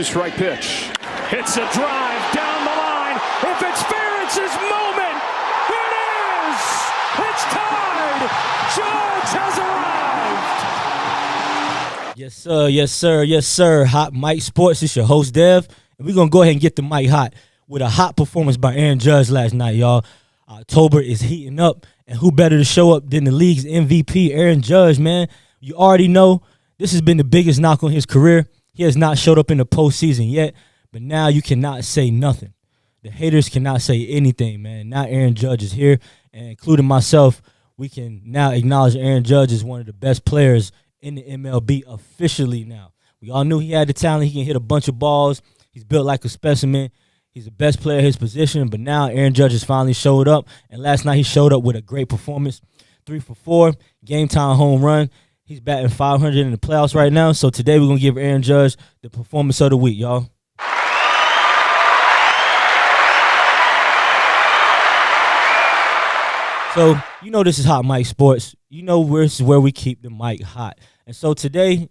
Strike pitch. Hits a drive down the line. If it's fair, it's his moment. It is. It's tied. Judge has arrived. Yes, sir. Yes, sir. Yes, sir. Hot Mic Sports. It's your host, Dev. And we're going to go ahead and get the mic hot with a hot performance by Aaron Judge last night, y'all. October is heating up. And who better to show up than the league's MVP, Aaron Judge, man? You already know this has been the biggest knock on his career. He has not showed up in the postseason yet, but now you cannot say nothing. The haters cannot say anything, man. Now Aaron Judge is here, and including myself, we can now acknowledge Aaron Judge is one of the best players in the MLB officially now. We all knew he had the talent. He can hit a bunch of balls. He's built like a specimen. He's the best player at his position, but now Aaron Judge has finally showed up, and last night he showed up with a great performance. 3 for 4, game-time home run. He's batting 500 in the playoffs right now. So today we're going to give Aaron Judge the performance of the week, y'all. So you know this is Hot Mic Sports. You know this is where we keep the mic hot. And so today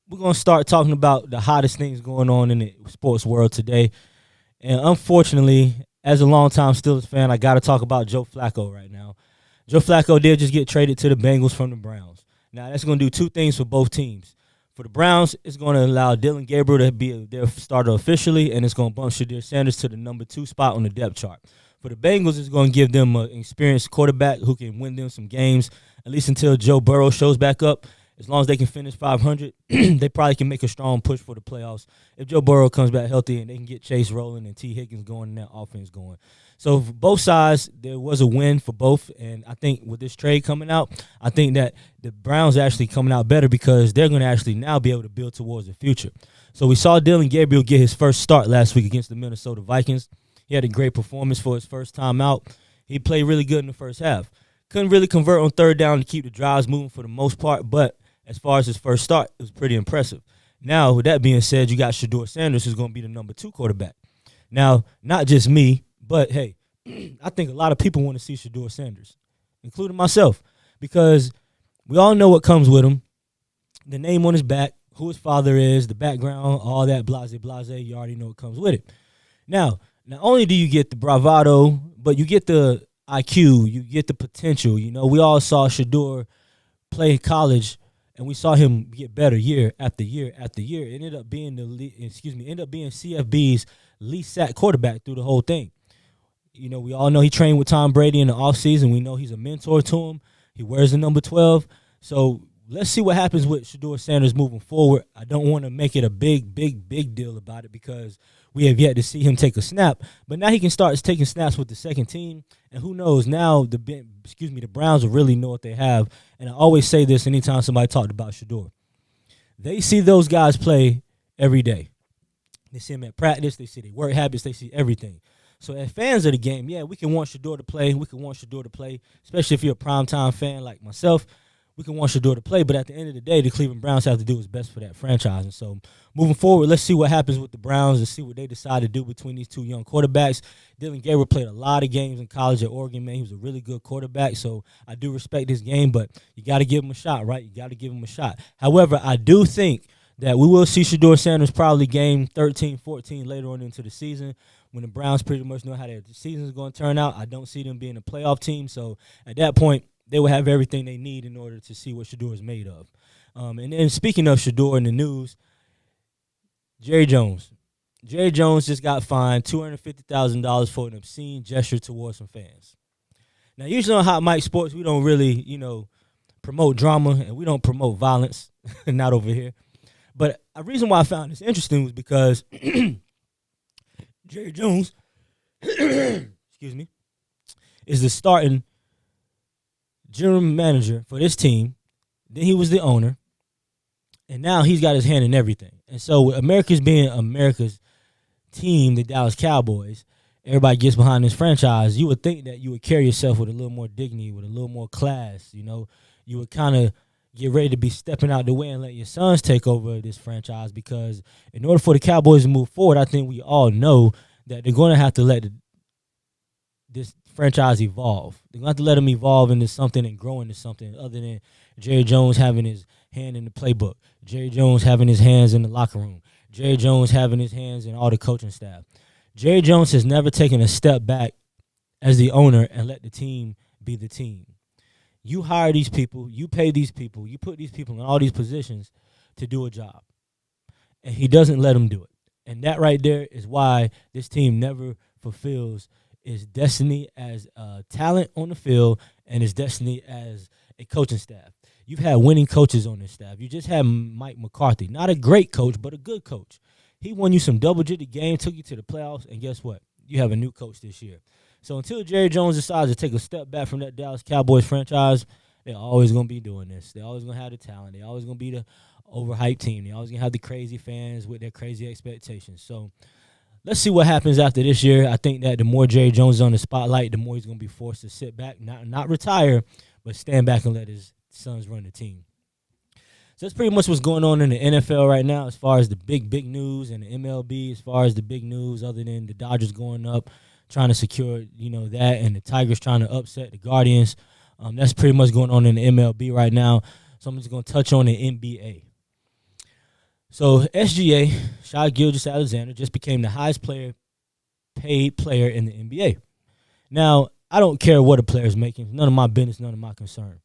we're going to start talking about the hottest things going on in the sports world today. And unfortunately, as a longtime Steelers fan, I got to talk about Joe Flacco right now. Joe Flacco did just get traded to the Bengals from the Browns. Now, that's going to do two things for both teams. For the Browns, it's going to allow Dylan Gabriel to be their starter officially, and it's going to bump Shadeur Sanders to the number 2 spot on the depth chart. For the Bengals, it's going to give them an experienced quarterback who can win them some games, at least until Joe Burrow shows back up. As long as they can finish 500, they probably can make a strong push for the playoffs. If Joe Burrow comes back healthy and they can get Chase rolling and T. Higgins going and that offense going. So for both sides, there was a win for both. And I think with this trade coming out, I think that the Browns are actually coming out better because they're going to actually now be able to build towards the future. So we saw Dylan Gabriel get his first start last week against the Minnesota Vikings. He had a great performance for his first time out. He played really good in the first half. Couldn't really convert on third down to keep the drives moving for the most part, but as far as his first start, it was pretty impressive. Now, with that being said, you got Shadeur Sanders, who's going to be the number 2 quarterback. Now, not just me, but, hey, I think a lot of people want to see Shadeur Sanders, including myself, because we all know what comes with him, the name on his back, who his father is, the background, all that blase. You already know what comes with it. Now, not only do you get the bravado, but you get the IQ, you get the potential. You know, we all saw Shadeur play college, and we saw him get better year after year after year. It ended up being CFB's least sack quarterback through the whole thing. You know, we all know he trained with Tom Brady in the offseason. We know he's a mentor to him. He wears the number 12. So let's see what happens with Shadeur Sanders moving forward. I don't want to make it a big deal about it because we have yet to see him take a snap. But now he can start taking snaps with the second team. And who knows, now the Browns will really know what they have. And I always say this anytime somebody talked about Shadeur. They see those guys play every day. They see him at practice. They see their work habits. They see everything. So as fans of the game, yeah, we can want Shadeur to play. We can want Shadeur to play, especially if you're a primetime fan like myself. We can want Shadeur to play, but at the end of the day, the Cleveland Browns have to do what's best for that franchise. And so moving forward, let's see what happens with the Browns and see what they decide to do between these two young quarterbacks. Dylan Gabriel played a lot of games in college at Oregon, man. He was a really good quarterback, so I do respect his game, but you got to give him a shot, right? You got to give him a shot. However, I do think that we will see Shadeur Sanders probably game 13, 14 later on into the season when the Browns pretty much know how their season is going to turn out. I don't see them being a playoff team, so at that point, they will have everything they need in order to see what Shadeur is made of. And then speaking of Shadeur in the news, Jerry Jones. Jerry Jones just got fined $250,000 for an obscene gesture towards some fans. Now, usually on Hot Mic Sports, we don't really, promote drama and we don't promote violence. Not over here. But a reason why I found this interesting was because Jerry Jones, excuse me, is the starting general manager for this team. Then he was the owner. And now he's got his hand in everything. And so with America's being America's team, the Dallas Cowboys, everybody gets behind this franchise. You would think that you would carry yourself with a little more dignity, with a little more class. You would kind of get ready to be stepping out the way and let your sons take over this franchise, because in order for the Cowboys to move forward, I think we all know that they're going to have to let this franchise evolve. They're going to have to let them evolve into something and grow into something other than Jerry Jones having his hand in the playbook, Jerry Jones having his hands in the locker room, Jerry Jones having his hands in all the coaching staff. Jerry Jones has never taken a step back as the owner and let the team be the team. You hire these people, you pay these people, you put these people in all these positions to do a job. And he doesn't let them do it. And that right there is why this team never fulfills its destiny as a talent on the field and its destiny as a coaching staff. You've had winning coaches on this staff. You just had Mike McCarthy, not a great coach, but a good coach. He won you some double-digit games, took you to the playoffs, and guess what? You have a new coach this year. So until Jerry Jones decides to take a step back from that Dallas Cowboys franchise, they're always going to be doing this. They're always going to have the talent. They're always going to be the overhyped team. They're always going to have the crazy fans with their crazy expectations. So let's see what happens after this year. I think that the more Jerry Jones is on the spotlight, the more he's going to be forced to sit back, not retire, but stand back and let his sons run the team. So that's pretty much what's going on in the NFL right now as far as the big news, and the MLB as far as the big news other than the Dodgers going up, trying to secure, that, and the Tigers trying to upset the Guardians. That's pretty much going on in the MLB right now. So I'm just going to touch on the NBA. So SGA, Shai Gilgeous-Alexander, just became the highest paid player in the NBA. Now, I don't care what a player is making. None of my business, none of my concern.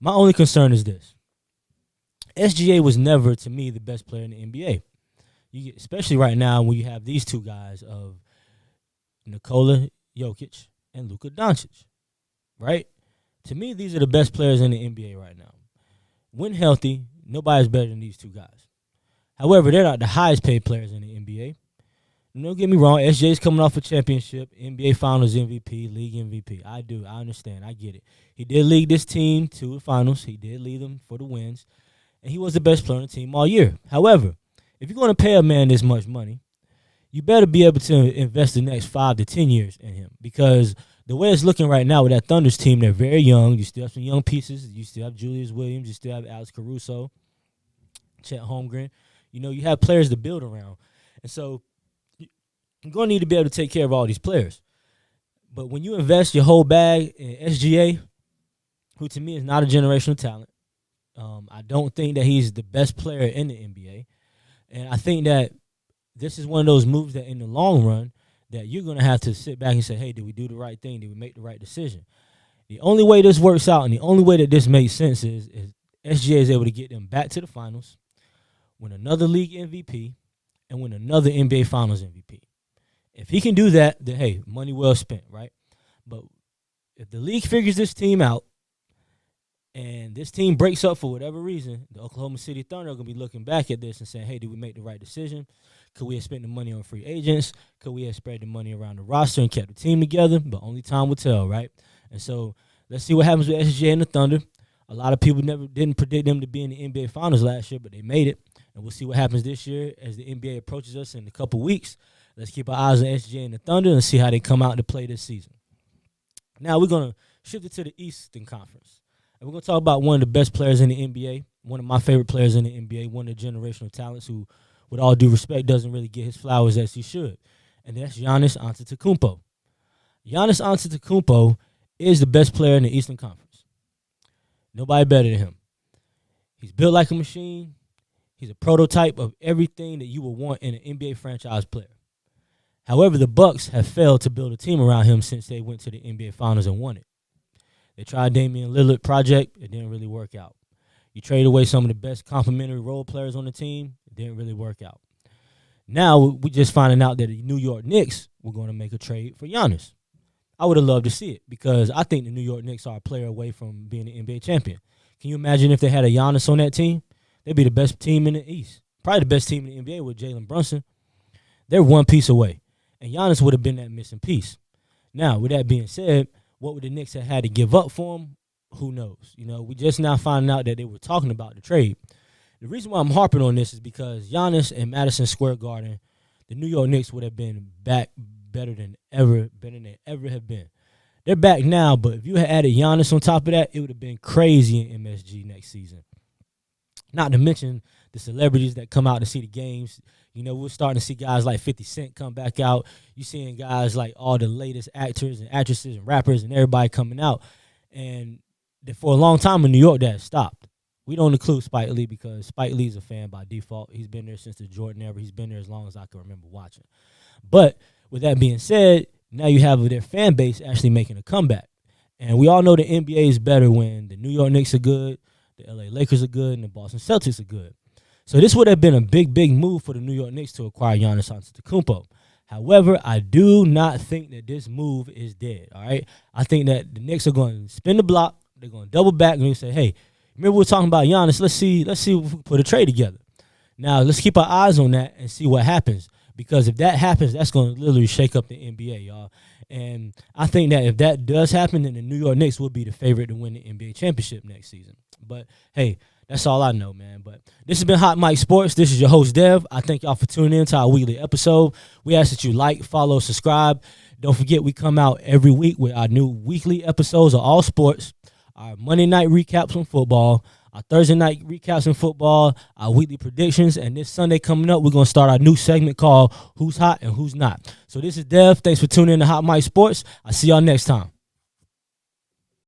My only concern is this. SGA was never, to me, the best player in the NBA. Especially right now when you have these two guys of Nikola Jokic and Luka Doncic, right? To me, these are the best players in the NBA right now. When healthy, nobody's better than these two guys. However, they're not the highest paid players in the NBA. Don't get me wrong, SJ's coming off a championship, NBA Finals MVP, League MVP. I understand, I get it. He did lead this team to the finals. He did lead them for the wins, and he was the best player on the team all year. However, if you're going to pay a man this much money, you better be able to invest the next 5 to 10 years in him, because the way it's looking right now with that Thunder's team, they're very young. You still have some young pieces. You still have Julius Williams. You still have Alex Caruso, Chet Holmgren. You have players to build around. And so you're going to need to be able to take care of all these players. But when you invest your whole bag in SGA, who to me is not a generational talent, I don't think that he's the best player in the NBA. And I think that this is one of those moves that in the long run that you're going to have to sit back and say, hey, did we do the right thing? Did we make the right decision? The only way this works out and the only way that this makes sense is SGA is able to get them back to the finals, win another league MVP, and win another NBA Finals MVP. If he can do that, then, hey, money well spent, right? But if the league figures this team out and this team breaks up for whatever reason, the Oklahoma City Thunder are going to be looking back at this and saying, hey, did we make the right decision? Could we have spent the money on free agents? Could we have spread the money around the roster and kept the team together? But only time will tell, right? And so let's see what happens with SGA and the Thunder. A lot of people didn't predict them to be in the NBA Finals last year, but they made it. And we'll see what happens this year as the NBA approaches us in a couple weeks. Let's keep our eyes on SGA and the Thunder and see how they come out to play this season. Now we're going to shift it to the Eastern Conference. And we're going to talk about one of the best players in the NBA, one of my favorite players in the NBA, one of the generational talents who, with all due respect, doesn't really get his flowers as he should. And that's Giannis Antetokounmpo. Giannis Antetokounmpo is the best player in the Eastern Conference. Nobody better than him. He's built like a machine. He's a prototype of everything that you would want in an NBA franchise player. However, the Bucks have failed to build a team around him since they went to the NBA Finals and won it. They tried Damian Lillard project. It didn't really work out. You trade away some of the best complementary role players on the team. It didn't really work out. Now we just finding out that the New York Knicks were going to make a trade for Giannis. I would have loved to see it because I think the New York Knicks are a player away from being an NBA champion. Can you imagine if they had a Giannis on that team? They'd be the best team in the East. Probably the best team in the NBA with Jalen Brunson. They're one piece away. And Giannis would have been that missing piece. Now, with that being said, what would the Knicks have had to give up for him? Who knows? We just now finding out that they were talking about the trade. The reason why I'm harping on this is because Giannis and Madison Square Garden, the New York Knicks would have been back better than they ever have been. They're back now, but if you had added Giannis on top of that, it would have been crazy in MSG next season. Not to mention the celebrities that come out to see the games. We're starting to see guys like 50 Cent come back out. You're seeing guys like all the latest actors and actresses and rappers and everybody coming out. And for a long time in New York, that stopped. we don't include Spike Lee because Spike Lee's a fan by default. He's been there since the Jordan era. He's been there as long as I can remember watching. But with that being said, now you have their fan base actually making a comeback. And we all know the NBA is better when the New York Knicks are good, the LA Lakers are good, and the Boston Celtics are good. So this would have been a big move for the New York Knicks to acquire Giannis Antetokounmpo. However, I do not think that this move is dead, all right? I think that the Knicks are going to spin the block. They're going to double back and say, hey, remember we were talking about Giannis. Let's see if we can put a trade together. Now, let's keep our eyes on that and see what happens. Because if that happens, that's going to literally shake up the NBA, y'all. And I think that if that does happen, then the New York Knicks will be the favorite to win the NBA championship next season. But, hey, that's all I know, man. But this has been Hot Mic Sports. This is your host, Dev. I thank y'all for tuning in to our weekly episode. We ask that you like, follow, subscribe. Don't forget we come out every week with our new weekly episodes of all sports, our Monday night recaps on football, our Thursday night recaps in football, our weekly predictions, and this Sunday coming up, we're going to start our new segment called Who's Hot and Who's Not. So this is Dev. Thanks for tuning in to Hot Mic Sports. I'll see y'all next time.